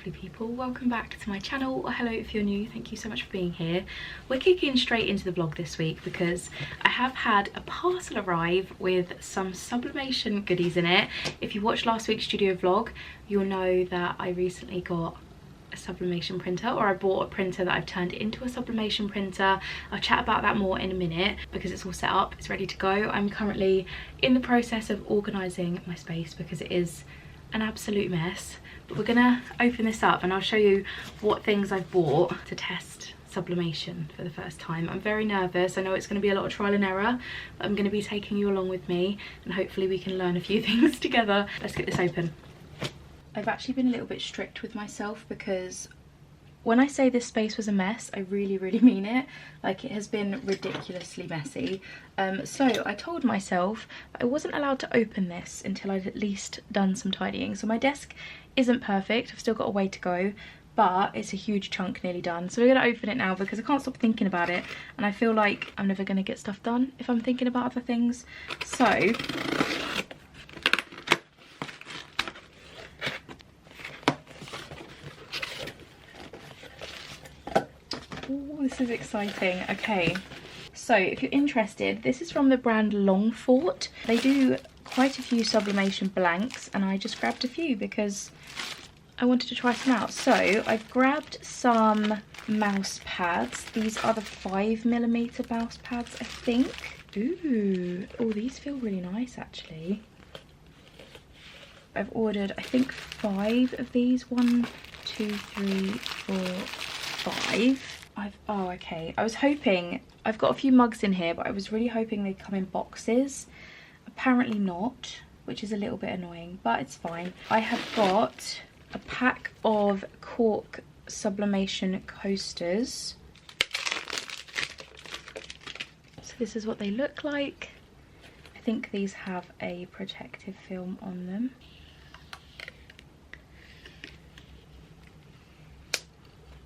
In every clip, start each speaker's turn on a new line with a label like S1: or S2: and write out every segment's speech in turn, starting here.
S1: lovely people, welcome back to my channel, or hello if you're new, thank you so much for being here. We're kicking straight into the vlog this week because I have had a parcel arrive with some sublimation goodies in it. If you watched last week's studio vlog, you'll know that I recently got a sublimation printer, or I bought a printer that I've turned into a sublimation printer. I'll chat about that more in a minute because it's all set up, it's ready to go. I'm currently in the process of organising my space because it is an absolute mess. But we're gonna open this up and I'll show you what things I've bought to test sublimation for the first time. I'm very nervous. I know it's going to be a lot of trial and error, but I'm going to be taking you along with me and hopefully we can learn a few things together. Let's get this open. I've actually been a little bit strict with myself because when I say this space was a mess, I really mean it. Like, it has been ridiculously messy. So I told myself I wasn't allowed to open this until I'd at least done some tidying. So my desk isn't perfect, I've still got a way to go, but it's a huge chunk nearly done. So we're gonna open it now because I can't stop thinking about it, and I feel like I'm never gonna get stuff done if I'm thinking about other things. So this is exciting. Okay, so if you're interested, this is from the brand Longfort. They do quite a few sublimation blanks and I just grabbed a few because I wanted to try some out. So I've grabbed some mouse pads. These are the 5mm mouse pads, I think. Ooh, oh, these feel really nice actually. I've ordered, I think, 5 of these. 1, 2, 3, 4, 5. Oh, okay. I was hoping, I've got a few mugs in here, but I was really hoping they'd come in boxes. Apparently not, which is a little bit annoying, but it's fine. I have got a pack of cork sublimation coasters. So this is what they look like. I think these have a protective film on them.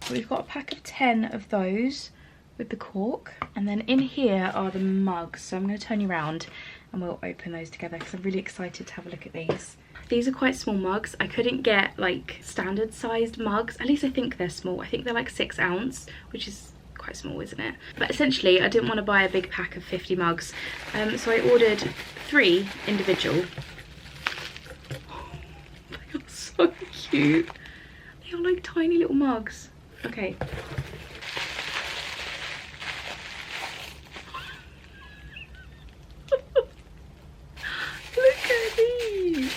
S1: We've got a pack of 10 of those with the cork, and then in here are the mugs. So I'm going to turn you around and we'll open those together because I'm really excited to have a look at these. These are quite small mugs. I couldn't get like standard sized mugs, at least I think they're small. I think they're like 6 ounce, which is quite small, isn't it? But essentially I didn't want to buy a big pack of 50 mugs, so I ordered 3 individual. They are so cute. They are like tiny little mugs. Okay. Look at these.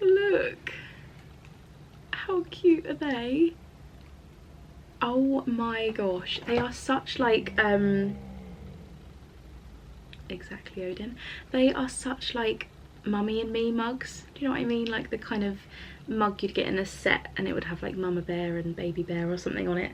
S1: Look. How cute are they? Oh my gosh. They are such like exactly, Odin. They are such like Mummy and Me mugs. Do you know what I mean? Like the kind of mug you'd get in a set and it would have like Mama Bear and Baby Bear or something on it.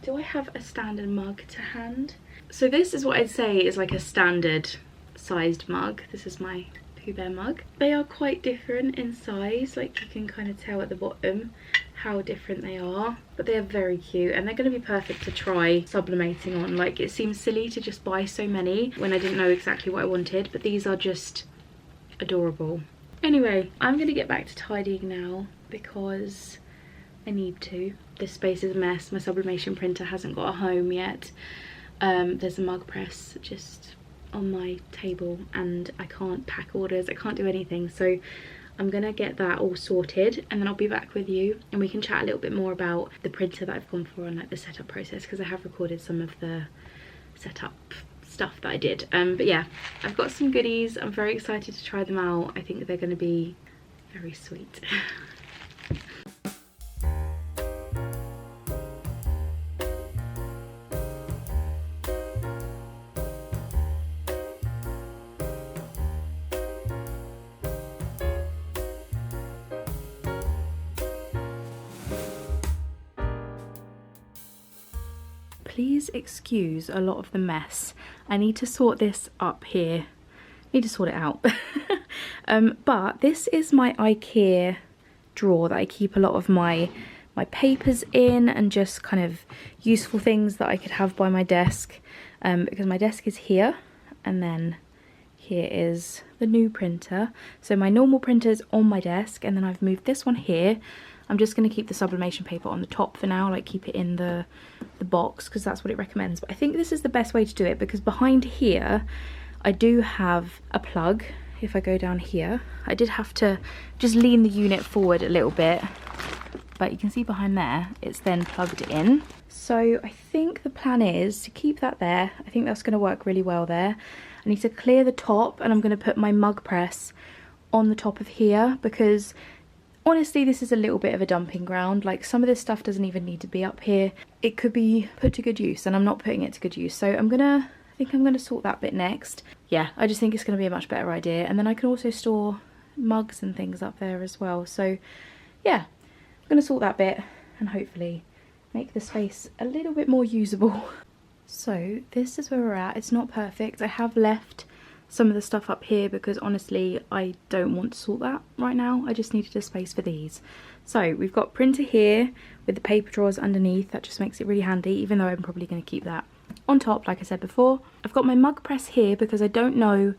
S1: Do I have a standard mug to hand? So this is what I'd say is like a standard sized mug. This is my Pooh Bear mug. They are quite different in size, like you can kind of tell at the bottom how different they are, but they are very cute and they're going to be perfect to try sublimating on. Like, it seems silly to just buy so many when I didn't know exactly what I wanted, but these are just adorable. Anyway, I'm gonna get back to tidying now because I need to. This space is a mess. My sublimation printer hasn't got a home yet. There's a mug press just on my table and I can't pack orders, I can't do anything, so I'm gonna get that all sorted and then I'll be back with you and we can chat a little bit more about the printer that I've gone for and like the setup process, because I have recorded some of the setup stuff that I did. But yeah, I've got some goodies. I'm very excited to try them out. I think they're going to be very sweet. Please excuse a lot of the mess. I need to sort this up here. Need to sort it out. But this is my IKEA drawer that I keep a lot of my papers in and just kind of useful things that I could have by my desk, because my desk is here and then here is the new printer. So my normal printer's on my desk, and then I've moved this one here. I'm just going to keep the sublimation paper on the top for now, like keep it in the box, because that's what it recommends. But I think this is the best way to do it, because behind here I do have a plug. If I go down here, I did have to just lean the unit forward a little bit, but you can see behind there it's then plugged in. So I think the plan is to keep that there. I think that's going to work really well there. I need to clear the top, and I'm going to put my mug press on the top of here, because honestly this is a little bit of a dumping ground. Like, some of this stuff doesn't even need to be up here. It could be put to good use, and I'm not putting it to good use. So I think I'm gonna sort that bit next. Yeah, I just think it's gonna be a much better idea. And then I can also store mugs and things up there as well. So yeah, I'm gonna sort that bit and hopefully make the space a little bit more usable. So this is where we're at. It's not perfect. I have left some of the stuff up here because honestly I don't want to sort that right now. I just needed a space for these. So we've got printer here with the paper drawers underneath. That just makes it really handy, even though I'm probably going to keep that on top like I said before. I've got my mug press here because I don't know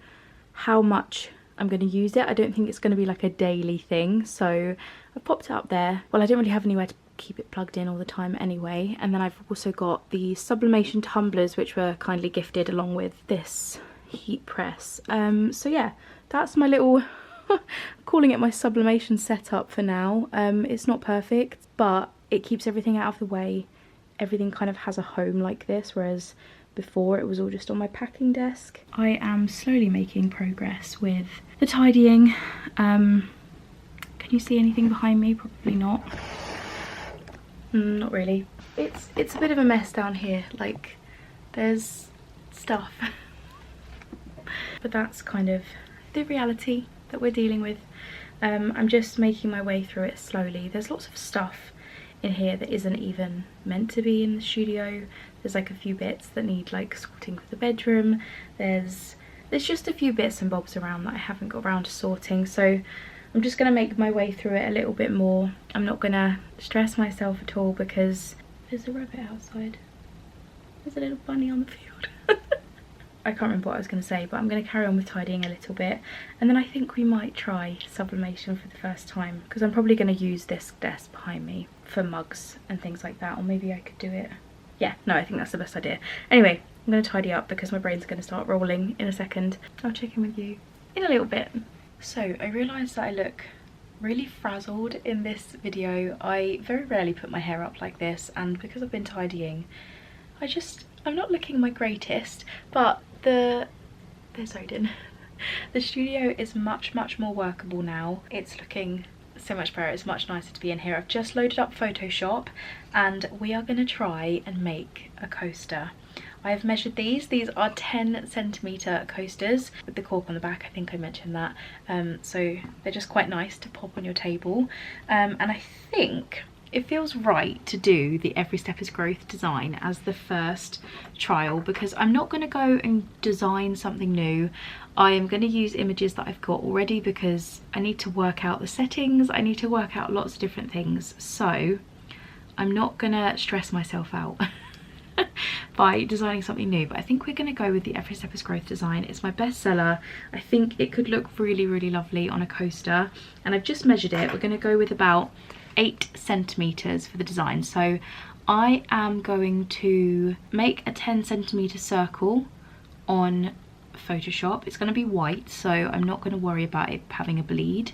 S1: how much I'm going to use it. I don't think it's going to be like a daily thing, so I've popped it up there. Well, I don't really have anywhere to keep it plugged in all the time anyway. And then I've also got the sublimation tumblers, which were kindly gifted along with this heat press. So yeah, that's my little calling it my sublimation setup for now. It's not perfect, but it keeps everything out of the way. Everything kind of has a home like this, whereas before it was all just on my packing desk. I am slowly making progress with the tidying. Can you see anything behind me? Probably not. Not really. It's a bit of a mess down here. Like, there's stuff. But that's kind of the reality that we're dealing with. I'm just making my way through it slowly. There's lots of stuff in here that isn't even meant to be in the studio. There's like a few bits that need like sorting for the bedroom. There's just a few bits and bobs around that I haven't got around to sorting. So I'm just gonna make my way through it a little bit more. I'm not gonna stress myself at all because there's a rabbit outside. There's a little bunny on the field. I can't remember what I was going to say, but I'm going to carry on with tidying a little bit, and then I think we might try sublimation for the first time, because I'm probably going to use this desk behind me for mugs and things like that, or maybe I could do it. Yeah, no, I think that's the best idea. Anyway, I'm going to tidy up because my brain's going to start rolling in a second. I'll check in with you in a little bit. So I realised that I look really frazzled in this video. I very rarely put my hair up like this, and because I've been tidying, I'm not looking my greatest, but there's Odin. The studio is much more workable now. It's looking so much better. It's much nicer to be in here. I've just loaded up Photoshop and we are going to try and make a coaster. I have measured these. These are 10cm coasters with the cork on the back. I think I mentioned that. So they're just quite nice to pop on your table. And I think it feels right to do the Every Step is Growth design as the first trial, because I'm not going to go and design something new. I am going to use images that I've got already because I need to work out the settings. I need to work out lots of different things. So I'm not going to stress myself out by designing something new, but I think we're going to go with the Every Step is Growth design. It's my bestseller. I think it could look really lovely on a coaster, and I've just measured it. We're going to go with about 8 centimeters for the design. So I am going to make a 10cm circle on Photoshop. It's going to be white, so I'm not going to worry about it having a bleed.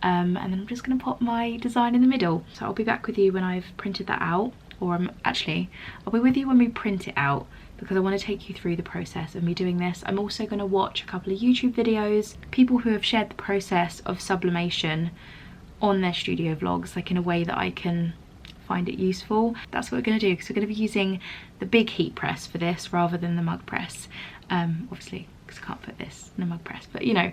S1: And then I'm just going to pop my design in the middle. So I'll be back with you when I've printed that out, or I'll be with you when we print it out, because I want to take you through the process of me doing this. I'm also going to watch a couple of YouTube videos, people who have shared the process of sublimation on their studio vlogs, like in a way that I can find it useful. That's what we're going to do, because we're going to be using the big heat press for this rather than the mug press. Obviously, because I can't put this in a mug press, but you know.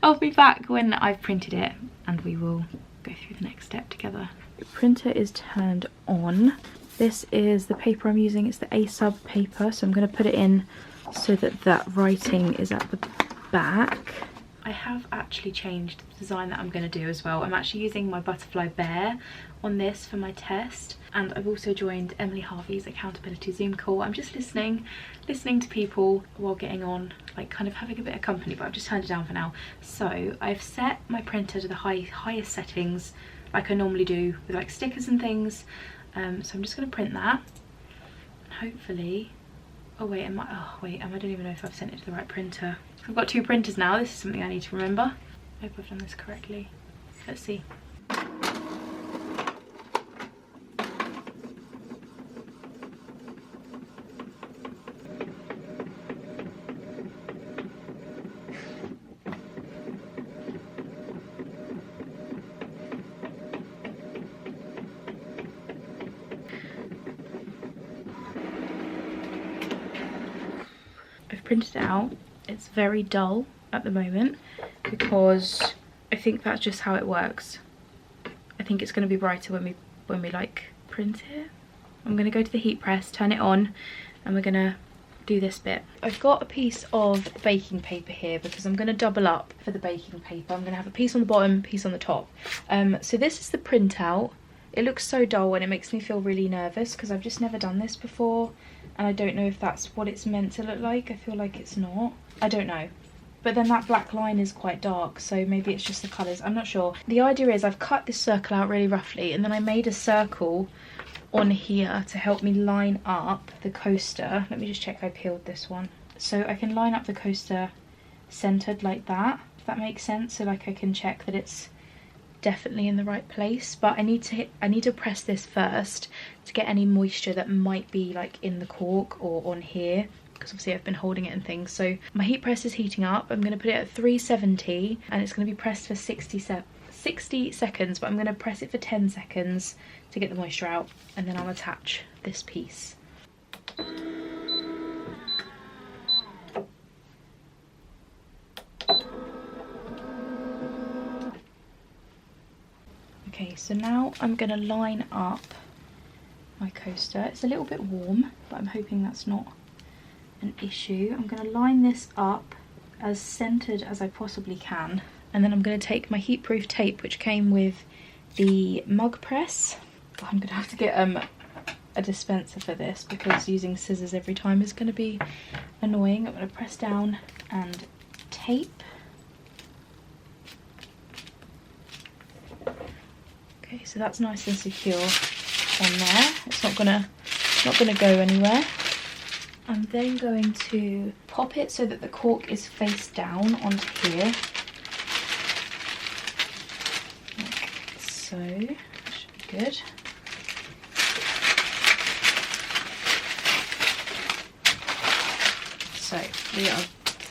S1: I'll be back when I've printed it and we will go through the next step together. The printer is turned on. This is the paper I'm using. It's the ASUB paper, so I'm going to put it in so that that writing is at the back. I have actually changed the design that I'm going to do as well. I'm actually using my butterfly bear on this for my test, and I've also joined Emily Harvey's accountability Zoom call. I'm just listening to people while getting on, like kind of having a bit of company, but I've just turned it down for now. So I've set my printer to the highest settings like I normally do with like stickers and things. So I'm just going to print that, and hopefully, oh wait, I don't even know if I've sent it to the right printer. I've got 2 printers now. This is something I need to remember. I hope I've done this correctly. Let's see. I've printed it out. It's very dull at the moment because I think that's just how it works. I think it's going to be brighter when we like print it. I'm going to go to the heat press, turn it on, and we're going to do this bit. I've got a piece of baking paper here because I'm going to double up for the baking paper. I'm going to have a piece on the bottom, piece on the top. So this is the printout. It looks so dull and it makes me feel really nervous because I've just never done this before, and I don't know if that's what it's meant to look like. I feel like it's not. I don't know. But then that black line is quite dark, so maybe it's just the colours. I'm not sure. The idea is I've cut this circle out really roughly, and then I made a circle on here to help me line up the coaster. Let me just check I peeled this one. So I can line up the coaster centred like that, if that makes sense. So like I can check that it's definitely in the right place, but I need to press this first to get any moisture that might be like in the cork or on here, because obviously I've been holding it and things. So my heat press is heating up. I'm going to put it at 370 and it's going to be pressed for 60 seconds, but I'm going to press it for 10 seconds to get the moisture out, and then I'll attach this piece. Okay, so now I'm going to line up my coaster. It's a little bit warm, but I'm hoping that's not an issue. I'm going to line this up as centered as I possibly can, and then I'm going to take my heatproof tape which came with the mug press. I'm going to have to get a dispenser for this because using scissors every time is going to be annoying. I'm going to press down and tape. Okay, so that's nice and secure on there. It's not gonna go anywhere. I'm then going to pop it so that the cork is face down onto here, like so. That should be good. So we are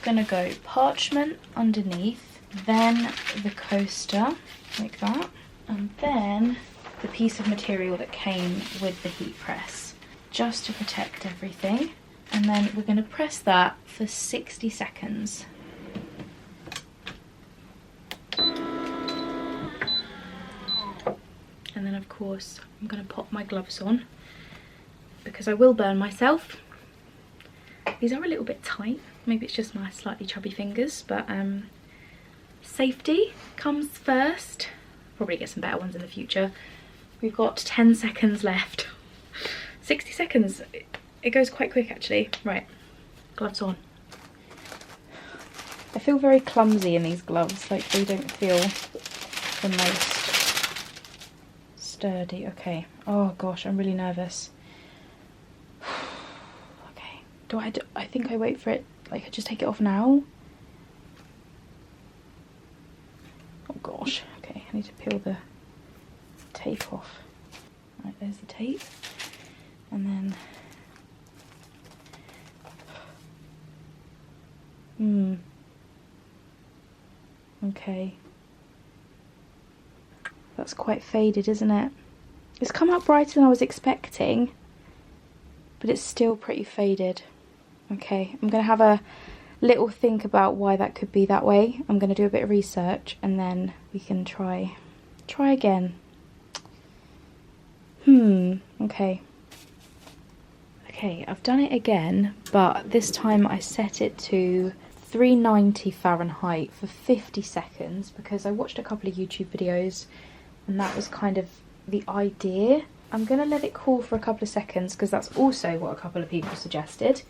S1: gonna go parchment underneath, then the coaster like that, and then the piece of material that came with the heat press, just to protect everything. And then we're going to press that for 60 seconds. And then of course I'm going to pop my gloves on because I will burn myself. These are a little bit tight, maybe it's just my slightly chubby fingers, but safety comes first. Probably get some better ones in the future. We've got 10 seconds left. 60 seconds, it goes quite quick actually. Right, gloves on. I feel very clumsy in these gloves, like they don't feel the most sturdy. Okay, oh gosh, I'm really nervous. Okay, I think I wait for it, like I just take it off now? Oh gosh, okay, I need to peel the tape off. Right, there's the tape. And then okay, that's quite faded, isn't it? It's come out brighter than I was expecting, but it's still pretty faded. Okay, I'm gonna have a little think about why that could be that way. I'm gonna do a bit of research and then we can try again. Okay. Okay, I've done it again, but this time I set it to 390 Fahrenheit for 50 seconds because I watched a couple of YouTube videos and that was kind of the idea. I'm going to let it cool for a couple of seconds because that's also what a couple of people suggested,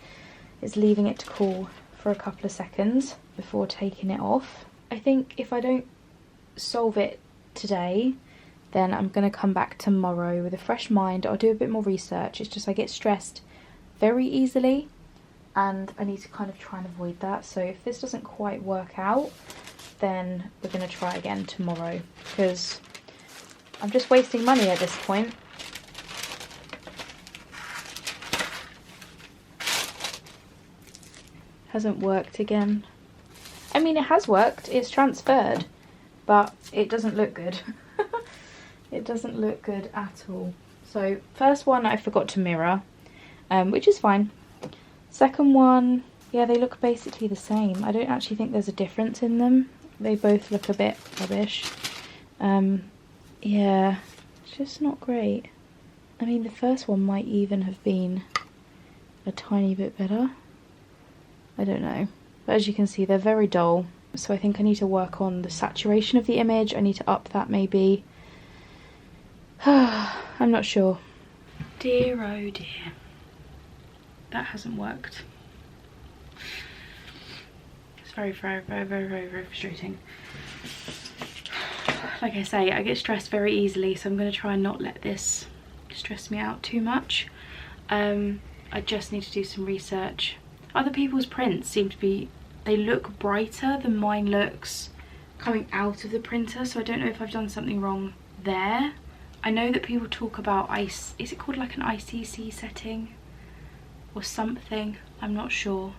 S1: is leaving it to cool for a couple of seconds before taking it off. I think if I don't solve it today, then I'm going to come back tomorrow with a fresh mind. I'll do a bit more research. It's just I get stressed very easily and I need to kind of try and avoid that. So if this doesn't quite work out, then we're going to try again tomorrow because I'm just wasting money at this point. Hasn't worked again. I mean, it has worked, it's transferred, but it doesn't look good. It doesn't look good at all. So first one I forgot to mirror, which is fine. Second one, yeah, they look basically the same. I don't actually think there's a difference in them. They both look a bit rubbish. Yeah, it's just not great. I mean, the first one might even have been a tiny bit better. I don't know. But as you can see, they're very dull. So I think I need to work on the saturation of the image. I need to up that maybe. I'm not sure. Dear oh dear. That hasn't worked. It's very, very, very, very, very, very frustrating. Like I say, I get stressed very easily, so I'm going to try and not let this stress me out too much. I just need to do some research. Other people's prints seem to be, they look brighter than mine looks coming out of the printer, so I don't know if I've done something wrong there. I know that people talk about is it called like an ICC setting or something? I'm not sure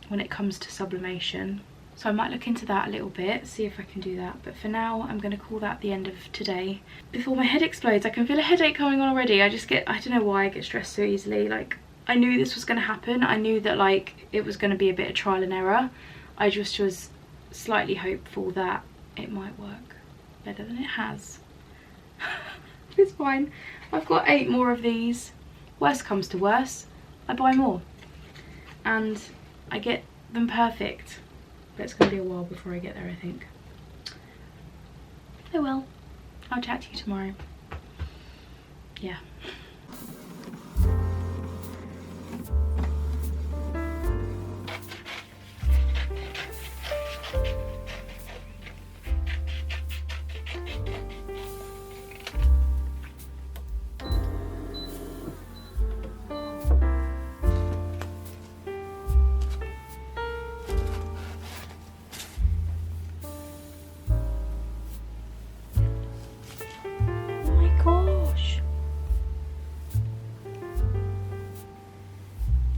S1: when it comes to sublimation. So I might look into that a little bit, see if I can do that. But for now, I'm going to call that the end of today. Before my head explodes, I can feel a headache coming on already. I don't know why I get stressed so easily. Like, I knew this was going to happen. I knew that like it was going to be a bit of trial and error. I just was slightly hopeful that it might work better than it has. It's fine. I've got 8 more of these. Worst comes to worst, I buy more. And I get them perfect. But it's going to be a while before I get there, I think. Oh well. I'll chat to you tomorrow. Yeah.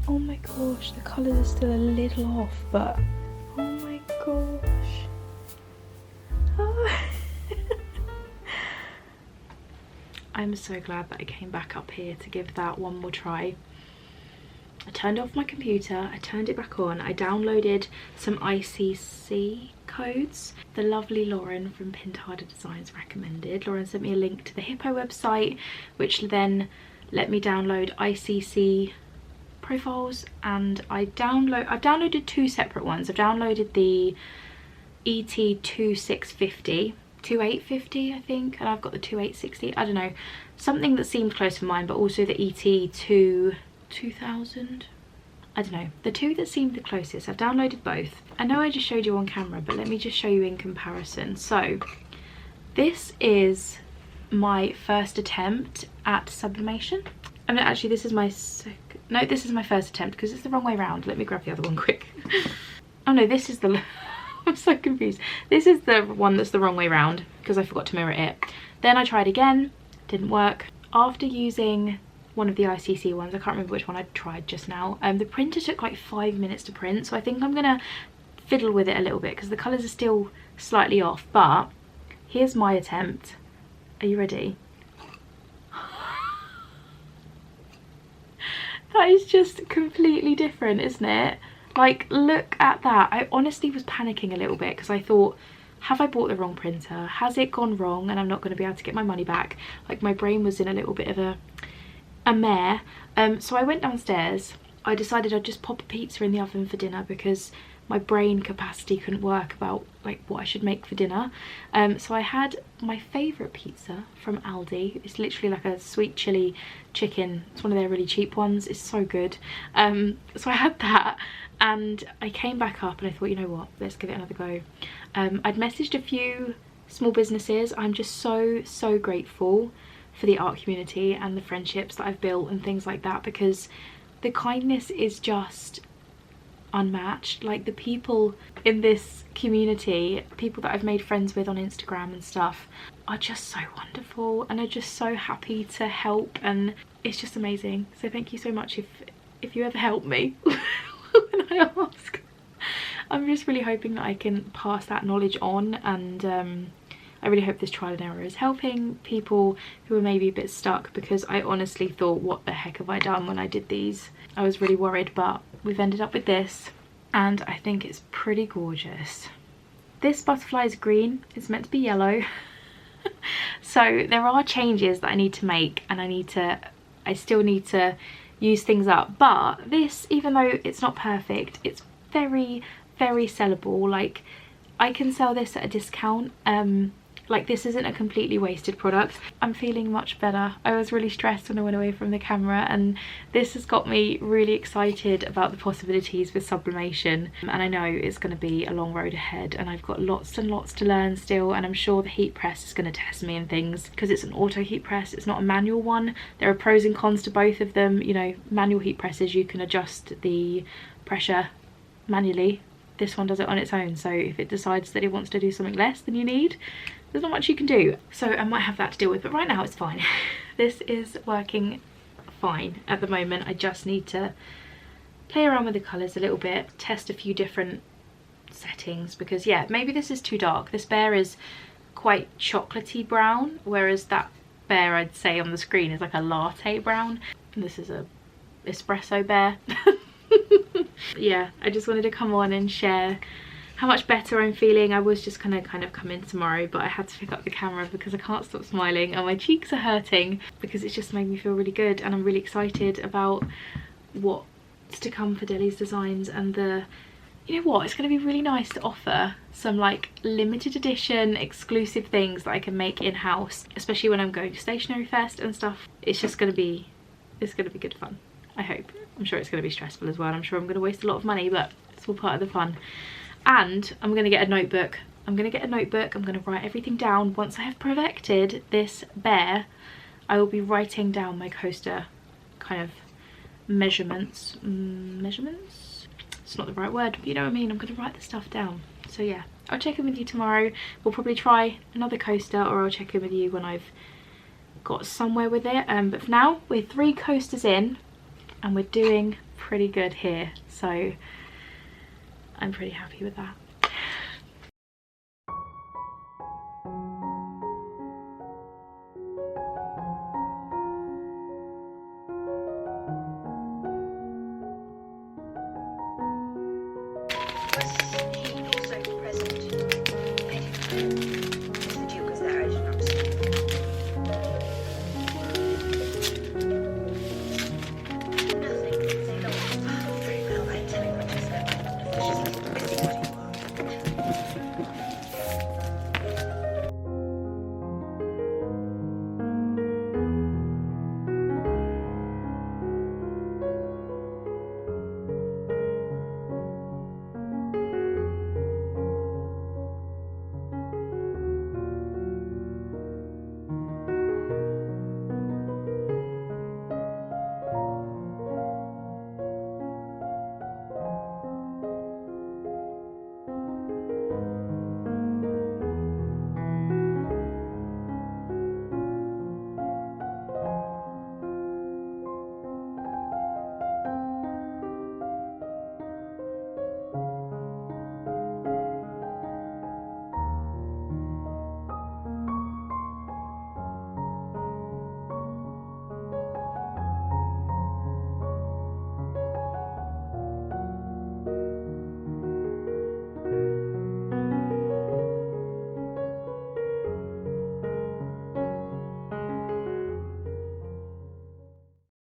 S1: Oh my gosh, the colours are still a little off, but oh my gosh. Oh. I'm so glad that I came back up here to give that one more try. I turned off my computer, I turned it back on, I downloaded some ICC codes. The lovely Lauren from Pintada Designs recommended. Lauren sent me a link to the Hippo website, which then let me download ICC profiles, and I've downloaded 2 separate ones. I've downloaded the ET2650, 2850 I think, and I've got the 2860, I don't know, something that seemed close to mine, but also the ET2000, I don't know, the 2 that seemed the closest. I've downloaded both. I know I just showed you on camera, but let me just show you in comparison. So this is my first attempt at sublimation. Oh no, actually this is my this is my first attempt because it's the wrong way around. Let me grab the other one quick. Oh no, this is the I'm so confused. This is the one that's the wrong way around because I forgot to mirror it. Then I tried again, didn't work. After using one of the ICC ones, I can't remember which one I tried just now, the printer took like 5 minutes to print, so I think I'm gonna fiddle with it a little bit because the colours are still slightly off. But here's my attempt. Are you ready? That is just completely different, isn't it? Like, look at that. I honestly was panicking a little bit because I thought, have I bought the wrong printer? Has it gone wrong and I'm not going to be able to get my money back? Like, my brain was in a little bit of a mare. So I went downstairs. I decided I'd just pop a pizza in the oven for dinner because my brain capacity couldn't work about like what I should make for dinner. So I had my favourite pizza from Aldi. It's literally like a sweet chili chicken. It's one of their really cheap ones. It's so good. So I had that, and I came back up and I thought, you know what, let's give it another go. I'd messaged a few small businesses. I'm just so grateful for the art community and the friendships that I've built and things like that, because the kindness is just unmatched. Like, the people in this community, people that I've made friends with on Instagram and stuff, are just so wonderful and are just so happy to help, and it's just amazing. So thank you so much if you ever help me when I ask. I'm just really hoping that I can pass that knowledge on, and I really hope this trial and error is helping people who are maybe a bit stuck, because I honestly thought, what the heck have I done when I did these? I was really worried, but we've ended up with this, and I think it's pretty gorgeous. This butterfly is green, it's meant to be yellow. So there are changes that I need to make, and I still need to use things up, but this, even though it's not perfect, it's very sellable. Like, I can sell this at a discount. Like, this isn't a completely wasted product. I'm feeling much better. I was really stressed when I went away from the camera, and this has got me really excited about the possibilities with sublimation. And I know it's going to be a long road ahead, and I've got lots and lots to learn still, and I'm sure the heat press is going to test me and things, because it's an auto heat press, it's not a manual one. There are pros and cons to both of them. You know, manual heat presses, you can adjust the pressure manually. This one does it on its own, so if it decides that it wants to do something less than you need, there's not much you can do. So I might have that to deal with, but right now it's fine. This is working fine at the moment. I just need to play around with the colours a little bit, test a few different settings, because yeah, maybe this is too dark. This bear is quite chocolatey brown, whereas that bear I'd say on the screen is like a latte brown. And this is a espresso bear. Yeah, I just wanted to come on and share how much better I'm feeling. I was just gonna kind of come in tomorrow, but I had to pick up the camera because I can't stop smiling and my cheeks are hurting, because it's just made me feel really good, and I'm really excited about what's to come for Deli's designs. And you know what, it's going to be really nice to offer some like limited edition exclusive things that I can make in-house, especially when I'm going to Stationery Fest and stuff. It's going to be good fun, I hope. I'm sure it's going to be stressful as well, and I'm sure I'm going to waste a lot of money, but it's all part of the fun. And I'm going to get a notebook. I'm going to write everything down. Once I have perfected this bear, I will be writing down my coaster kind of measurements. It's not the right word, but you know what I mean. I'm going to write the stuff down. So yeah, I'll check in with you tomorrow. We'll probably try another coaster, or I'll check in with you when I've got somewhere with it. But for now, we're 3 coasters in, and we're doing pretty good here, so I'm pretty happy with that.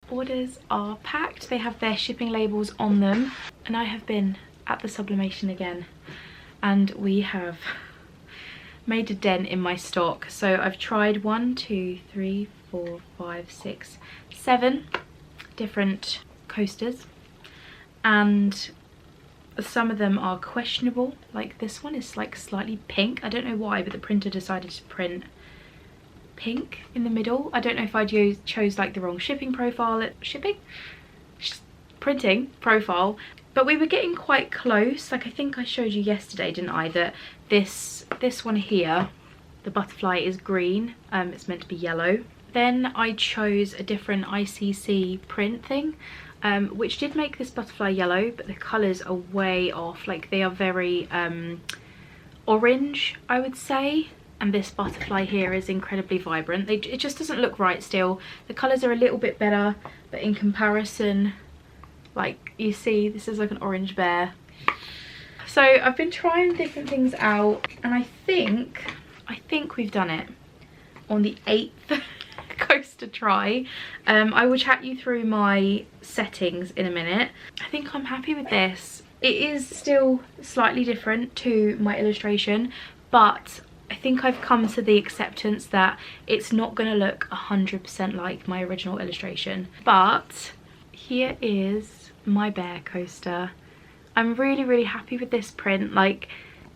S1: Orders are packed. They have their shipping labels on them, and I have been at the Sublimation again, and we have made a dent in my stock. So I've tried 1, 2, 3, 4, 5, 6, 7 different coasters, and some of them are questionable. Like this one is like slightly pink. I don't know why, but the printer decided to print pink in the middle. I don't know if I chose like the wrong printing profile, but we were getting quite close. Like I think I showed you yesterday, didn't I, that this one here, the butterfly, is green. It's meant to be yellow. Then I chose a different ICC print thing, which did make this butterfly yellow, but the colours are way off. Like they are very orange, I would say, and this butterfly here is incredibly vibrant. It just doesn't look right still. The colours are a little bit better, but in comparison, like you see, this is like an orange bear. So I've been trying different things out, and I think we've done it on the 8th coaster try. I will chat you through my settings in a minute. I think I'm happy with this. It is still slightly different to my illustration, but I think I've come to the acceptance that it's not going to look 100% like my original illustration. But here is my bear coaster. I'm really happy with this print. Like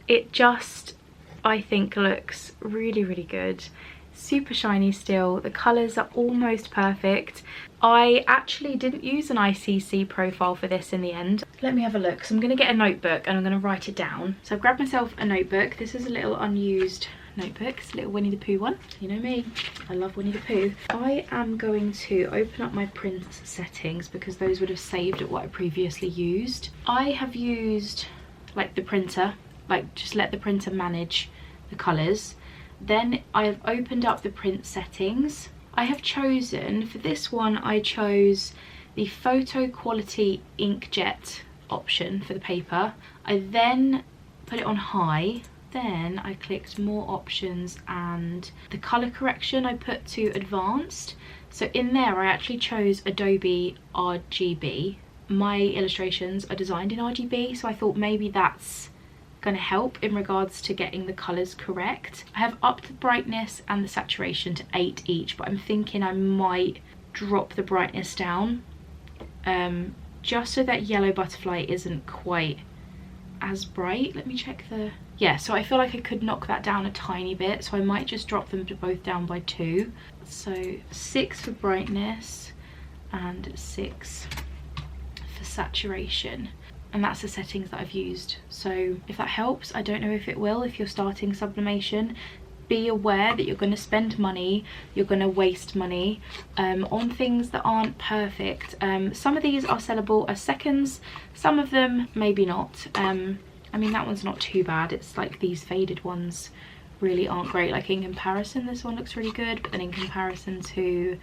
S1: it just, I think, looks really good. Super shiny still. The colours are almost perfect. I actually didn't use an ICC profile for this in the end. Let me have a look. So I'm going to get a notebook and I'm going to write it down. So I've grabbed myself a notebook. This is a little unused notebook. It's a little Winnie the Pooh one. You know me, I love Winnie the Pooh. I am going to open up my print settings because those would have saved at what I previously used. I have used like the printer, like just let the printer manage the colours. Then I've opened up the print settings. I have chosen, for this one, I chose the photo quality inkjet option for the paper. I then put it on high. Then I clicked more options, and the colour correction I put to advanced. So in there I actually chose Adobe RGB. My illustrations are designed in RGB, so I thought maybe that's going to help in regards to getting the colours correct. I have upped the brightness and the saturation to 8 each, but I'm thinking I might drop the brightness down just so that yellow butterfly isn't quite as bright. Let me check the... Yeah, so I feel like I could knock that down a tiny bit, so I might just drop them both down by 2. So 6 for brightness and 6 for saturation. And that's the settings that I've used. So if that helps, I don't know if it will. If you're starting sublimation, be aware that you're going to spend money, you're going to waste money on things that aren't perfect. Some of these are sellable as seconds, some of them maybe not. I mean, that one's not too bad. It's like these faded ones really aren't great. Like in comparison, this one looks really good, but then in comparison to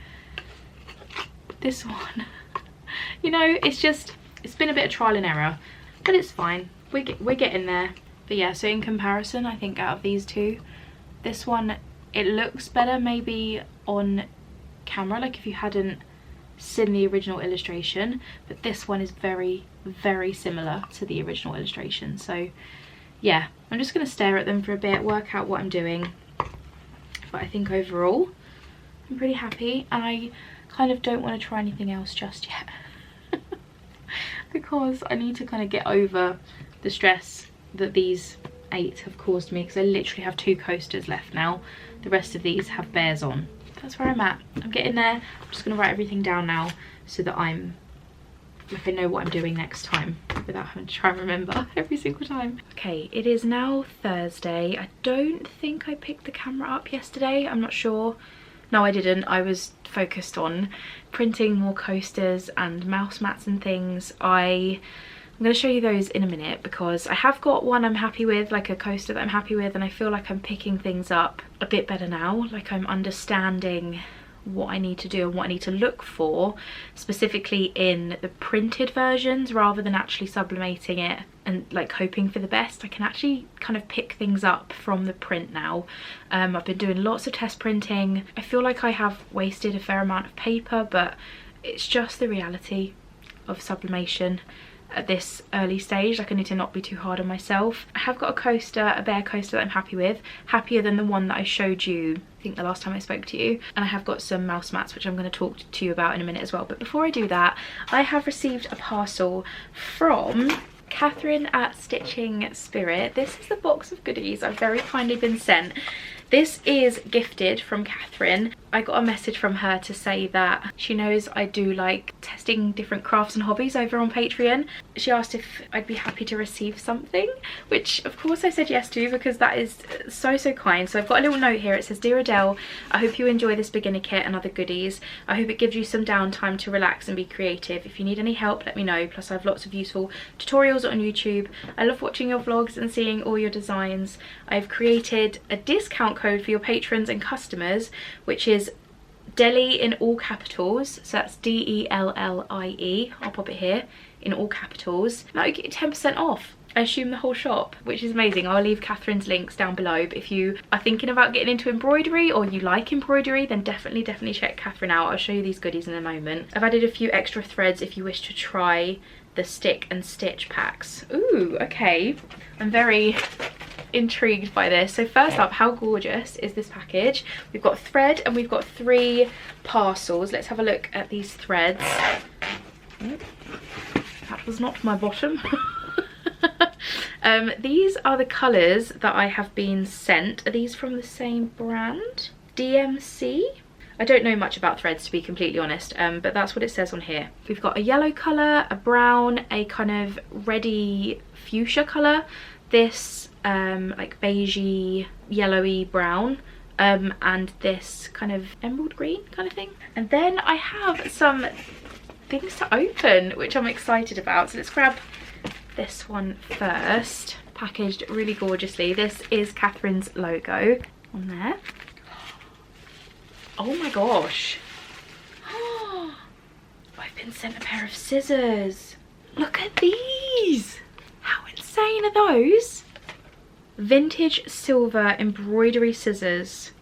S1: this one, you know, it's been a bit of trial and error, but it's fine. We're getting there. But yeah, so in comparison, I think out of these two, this one, it looks better maybe on camera, like if you hadn't seen the original illustration, but this one is very similar to the original illustration. So yeah, I'm just going to stare at them for a bit, work out what I'm doing, but I think overall I'm pretty happy, and I kind of don't want to try anything else just yet. Because I need to kind of get over the stress that these 8 have caused me, because I literally have 2 coasters left now. The rest of these have bears on. That's where I'm at. I'm getting there. I'm just going to write everything down now so that I'm like I know what I'm doing next time without having to try and remember every single time. Okay, it is now Thursday. I don't think I picked the camera up yesterday. I'm not sure. No, I didn't. I was focused on printing more coasters and mouse mats and things. I'm going to show you those in a minute, because I have got one I'm happy with, like a coaster that I'm happy with, and I feel like I'm picking things up a bit better now. Like I'm understanding what I need to do and what I need to look for specifically in the printed versions, rather than actually sublimating it and like hoping for the best. I can actually kind of pick things up from the print now. I've been doing lots of test printing. I feel like I have wasted a fair amount of paper, but it's just the reality of sublimation. at this early stage. Like, I need to not be too hard on myself. I have got a coaster, a bear coaster that I'm happy with, happier than the one that I showed you, I think the last time I spoke to you. And I have got some mouse mats, which I'm going to talk to you about in a minute as well. But before I do that, I have received a parcel from Catherine at Stitching Spirit. This is the box of goodies I've very kindly been sent. This is gifted from Catherine. I got a message from her to say that she knows I do like testing different crafts and hobbies over on Patreon. She asked if I'd be happy to receive something, which of course I said yes to, because that is so kind. So I've got a little note here. It says, "Dear Adele, I hope you enjoy this beginner kit and other goodies. I hope it gives you some downtime to relax and be creative. If you need any help, let me know. Plus I have lots of useful tutorials on YouTube. I love watching your vlogs and seeing all your designs. I've created a discount code for your patrons and customers, which is Deli in all capitals, so that's DELLIE. I'll pop it here in all capitals. That'll get you 10% off. I assume the whole shop, which is amazing. I'll leave Catherine's links down below. But if you are thinking about getting into embroidery, or you like embroidery, then definitely check Catherine out. I'll show you these goodies in a moment. I've added a few extra threads if you wish to try the stick and stitch packs. Ooh, okay. I'm very intrigued by this. So first up, how gorgeous is this package? We've got thread and we've got 3 parcels. Let's have a look at these threads. That was not my bottom. These are the colours that I have been sent. Are these from the same brand? DMC? I don't know much about threads, to be completely honest, but that's what it says on here. We've got a yellow colour, a brown, a kind of reddy fuchsia colour, this like beigey, yellowy brown, and this kind of emerald green kind of thing. And then I have some things to open, which I'm excited about. So let's grab this one first. Packaged really gorgeously. This is Catherine's logo on there. Oh my gosh. I've been sent a pair of scissors. Look at these. How insane are those? Vintage silver embroidery scissors.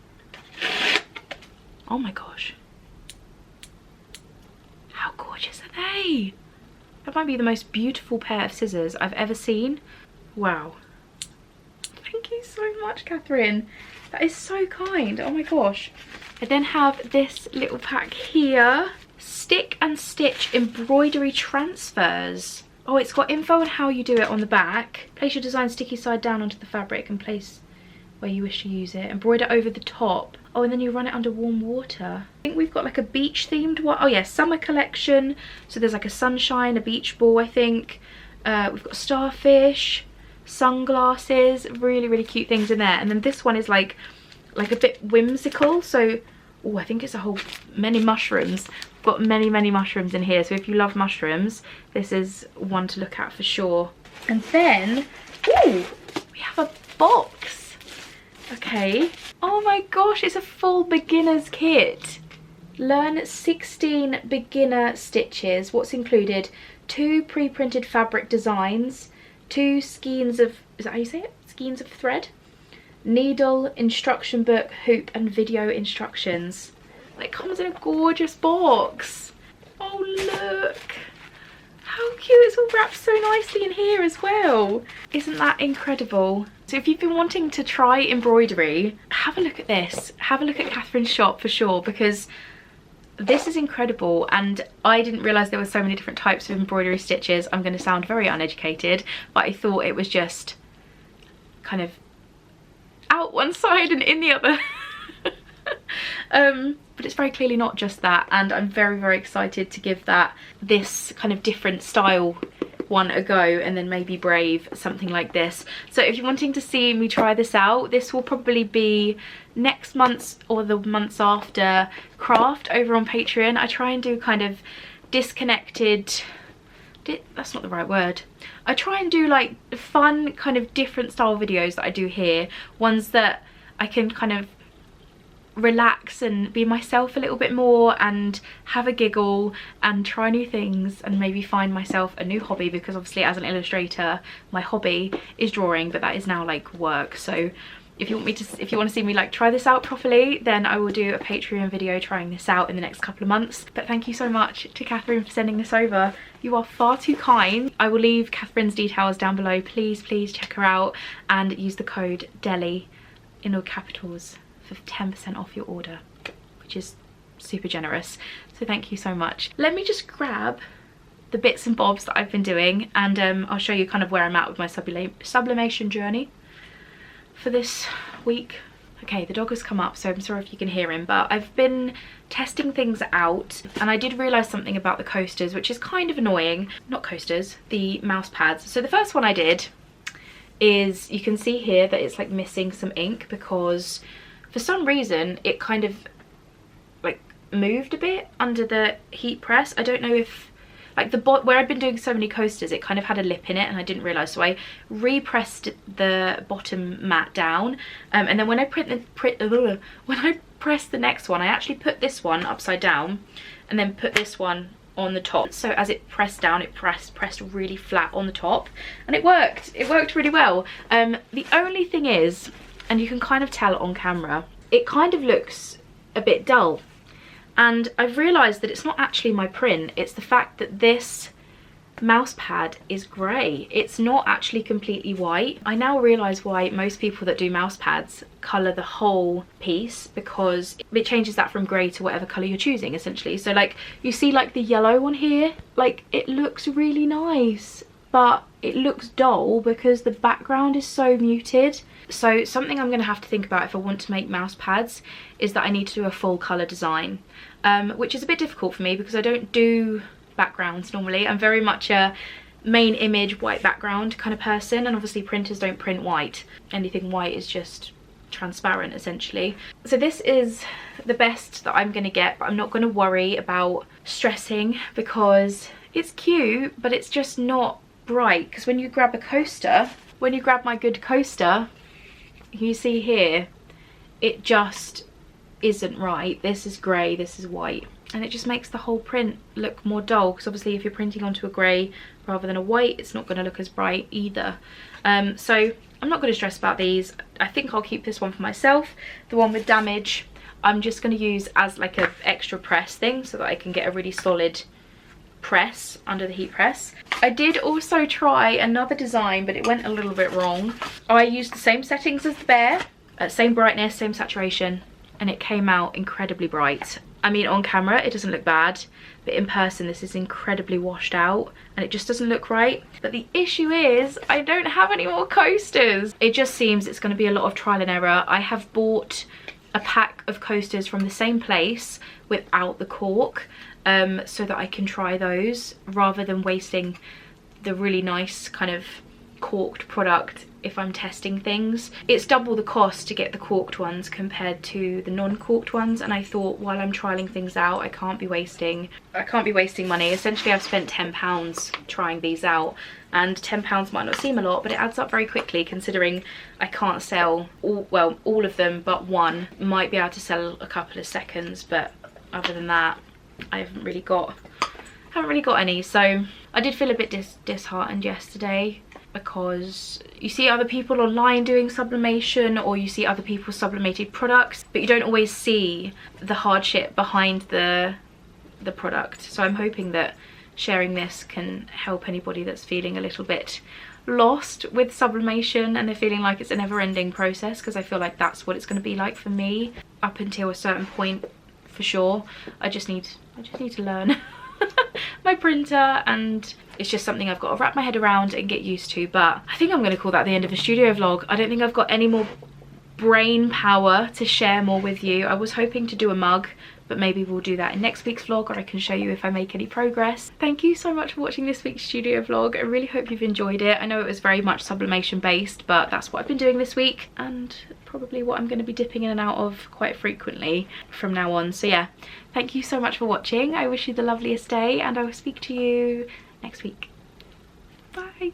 S1: Oh my gosh. How gorgeous are they? That might be the most beautiful pair of scissors I've ever seen. Wow. Thank you so much, Catherine. That is so kind. Oh my gosh. I then have this little pack here. Stick and stitch embroidery transfers. Oh, it's got info on how you do it on the back. Place your design sticky side down onto the fabric and place where you wish to use it. Embroider over the top. Oh, and then you run it under warm water. I think we've got like a beach themed one. Oh yeah, summer collection. So there's like a sunshine, a beach ball, I think. We've got starfish, sunglasses, really cute things in there. And then this one is like a bit whimsical. So, oh, I think it's a whole many mushrooms. Got many mushrooms in here, so if you love mushrooms, this is one to look at for sure. And then, ooh, we have a box. Okay. Oh my gosh, it's a full beginner's kit. Learn 16 beginner stitches. What's included? 2 pre-printed fabric designs, 2 skeins of, is that how you say it? Skeins of thread, needle, instruction book, hoop, and video instructions. It comes in a gorgeous box. Oh look, how cute. It's all wrapped so nicely in here as well. Isn't that incredible? So if you've been wanting to try embroidery, have a look at this. Have a look at Catherine's shop for sure, because this is incredible. And I didn't realise there were so many different types of embroidery stitches. I'm going to sound very uneducated, but I thought it was just kind of out one side and in the other. But it's very clearly not just that, and I'm very excited to give this kind of different style one a go, and then maybe brave something like this. So if you're wanting to see me try this out, this will probably be next month's or the months after craft over on Patreon. I try and do kind of disconnected, that's not the right word. I try and do like fun kind of different style videos that I do here, ones that I can kind of relax and be myself a little bit more and have a giggle and try new things and maybe find myself a new hobby, because obviously as an illustrator my hobby is drawing, but that is now like work. So if you want to see me like try this out properly, then I will do a Patreon video trying this out in the next couple of months. But thank you so much to Catherine for sending this over. You are far too kind. I will leave Catherine's details down below. Please check her out and use the code DELI in all capitals for 10% off your order, which is super generous. So thank you so much. Let me just grab the bits and bobs that I've been doing, and I'll show you kind of where I'm at with my sublimation journey for this week. Okay, the dog has come up, so I'm sorry if you can hear him, but I've been testing things out, and I did realise something about the coasters, which is kind of annoying. Not coasters, the mouse pads. So the first one I did is, you can see here that it's like missing some ink because for some reason it kind of like moved a bit under the heat press. I don't know if like where I'd been doing so many coasters, it kind of had a lip in it and I didn't realise, so I repressed the bottom mat down, and then when I press the next one, I actually put this one upside down and then put this one on the top. So as it pressed down, it pressed really flat on the top, and it worked really well. The only thing is, and you can kind of tell on camera, it kind of looks a bit dull. And I've realised that it's not actually my print, it's the fact that this mouse pad is grey. It's not actually completely white. I now realise why most people that do mouse pads colour the whole piece, because it changes that from grey to whatever colour you're choosing essentially. So like you see like the yellow one here, like it looks really nice, but it looks dull because the background is so muted. So something I'm going to have to think about if I want to make mouse pads is that I need to do a full colour design, which is a bit difficult for me because I don't do backgrounds normally. I'm very much a main image white background kind of person, and obviously printers don't print white. Anything white is just transparent essentially. So this is the best that I'm going to get, but I'm not going to worry about stressing because it's cute, but it's just not bright. Because when you grab a coaster, when you grab my good coaster, you see here, it just isn't right. This is grey, this is white, and it just makes the whole print look more dull, because obviously if you're printing onto a grey rather than a white, it's not going to look as bright either. So I'm not going to stress about these. I think I'll keep this one for myself. The one with damage, I'm just going to use as like a extra press thing so that I can get a really solid press under the heat press. I did also try another design, but it went a little bit wrong. I used the same settings as the bear, same brightness, same saturation, and it came out incredibly bright. I mean, on camera it doesn't look bad, but in person this is incredibly washed out and it just doesn't look right. But the issue is I don't have any more coasters. It just seems it's going to be a lot of trial and error. I have bought a pack of coasters from the same place without the cork, so that I can try those rather than wasting the really nice kind of corked product if I'm testing things. It's double the cost to get the corked ones compared to the non-corked ones, and I thought while I'm trialing things out, I can't be wasting money. Essentially I've spent £10 trying these out, and £10 might not seem a lot, but it adds up very quickly considering I can't sell all of them, but one. Might be able to sell a couple of seconds, but other than that I haven't really got any. So I did feel a bit disheartened yesterday, because you see other people online doing sublimation, or you see other people's sublimated products, but you don't always see the hardship behind the product. So I'm hoping that sharing this can help anybody that's feeling a little bit lost with sublimation and they're feeling like it's a never-ending process, because I feel like that's what it's going to be like for me up until a certain point. For sure, I just need to learn my printer, and it's just something I've got to wrap my head around and get used to. But I think I'm going to call that the end of a studio vlog. I don't think I've got any more brain power to share more with you. I was hoping to do a mug, but maybe we'll do that in next week's vlog, or I can show you if I make any progress. Thank you so much for watching this week's studio vlog. I really hope you've enjoyed it. I know it was very much sublimation based, but that's what I've been doing this week, and probably what I'm going to be dipping in and out of quite frequently from now on. So yeah, thank you so much for watching. I wish you the loveliest day, and I will speak to you next week. Bye.